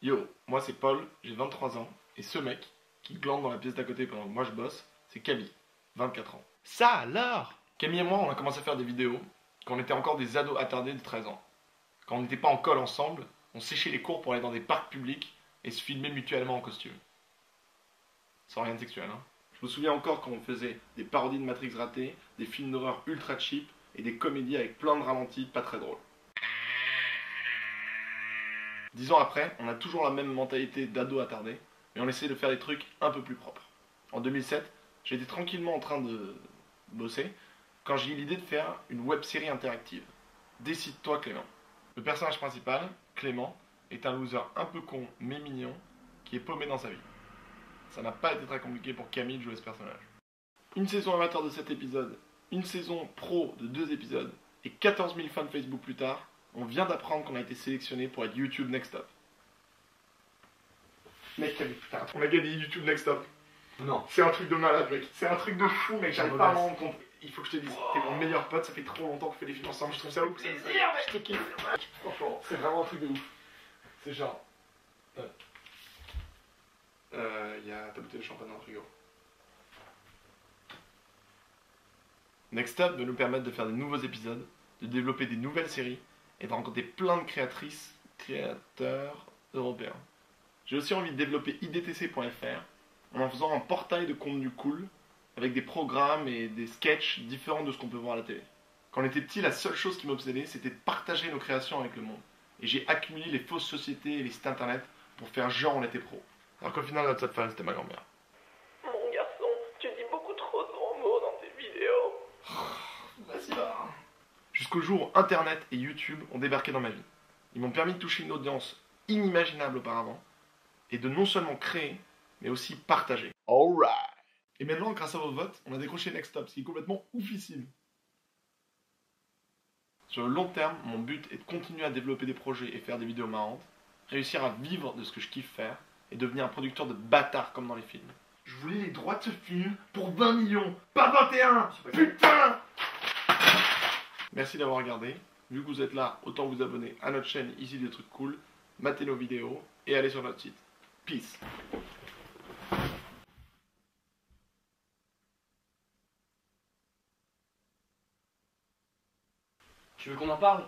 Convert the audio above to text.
Yo, moi c'est Paul, j'ai 23 ans, et ce mec, qui glande dans la pièce d'à côté pendant que moi je bosse, c'est Camille, 24 ans. Ça alors? Camille et moi, on a commencé à faire des vidéos quand on était encore des ados attardés de 13 ans. Quand on n'était pas en colle ensemble, on séchait les cours pour aller dans des parcs publics et se filmer mutuellement en costume. Sans rien de sexuel, hein. Je me souviens encore quand on faisait des parodies de Matrix ratées, des films d'horreur ultra cheap et des comédies avec plein de ralentis pas très drôles. 10 ans après, on a toujours la même mentalité d'ado attardé, mais on essaie de faire des trucs un peu plus propres. En 2007, j'étais tranquillement en train de bosser quand j'ai eu l'idée de faire une web-série interactive. Décide-toi Clément. Le personnage principal, Clément, est un loser un peu con mais mignon qui est paumé dans sa vie. Ça n'a pas été très compliqué pour Camille de jouer ce personnage. Une saison amateur de 7 épisodes, une saison pro de 2 épisodes et 14 000 fans Facebook plus tard, on vient d'apprendre qu'on a été sélectionné pour être YouTube Next Top. Mec, Camille, putain, on a gagné YouTube Next Top. Non. C'est un truc de malade, mec. C'est un truc de fou, mec. J'arrive pas à m'en rendre compte. Il faut que je te dise, t'es mon meilleur pote. Ça fait trop longtemps qu'on fait des films ensemble. Je trouve ça ouf. Je te kiffe. Franchement, c'est vraiment un truc de ouf. C'est genre. Y a ta bouteille de champagne dans le frigo. Next Up veut nous permettre de faire des nouveaux épisodes, de développer des nouvelles séries et de rencontrer plein de créateurs européens. J'ai aussi envie de développer idtc.fr en faisant un portail de contenu cool avec des programmes et des sketchs différents de ce qu'on peut voir à la télé. Quand on était petit, la seule chose qui m'obsédait, c'était de partager nos créations avec le monde. Et j'ai accumulé les fausses sociétés et les sites internet pour faire genre on était pro. Alors qu'au final, notre fan, c'était ma grand-mère. Mon garçon, tu dis beaucoup trop de grands mots dans tes vidéos. Vas-y là. Jusqu'au jour où Internet et YouTube ont débarqué dans ma vie. Ils m'ont permis de toucher une audience inimaginable auparavant et de non seulement créer, mais aussi partager. Alright. Et maintenant, grâce à vos votes, on a décroché Next Top, ce qui est complètement oufissime. Sur le long terme, mon but est de continuer à développer des projets et faire des vidéos marrantes, réussir à vivre de ce que je kiffe faire et devenir un producteur de bâtards comme dans les films. Je voulais les droits de ce film pour 20 millions, pas 21. Putain! Merci d'avoir regardé. Vu que vous êtes là, autant vous abonner à notre chaîne Ici des trucs cool, matez nos vidéos et allez sur notre site. Peace. Tu veux qu'on en parle?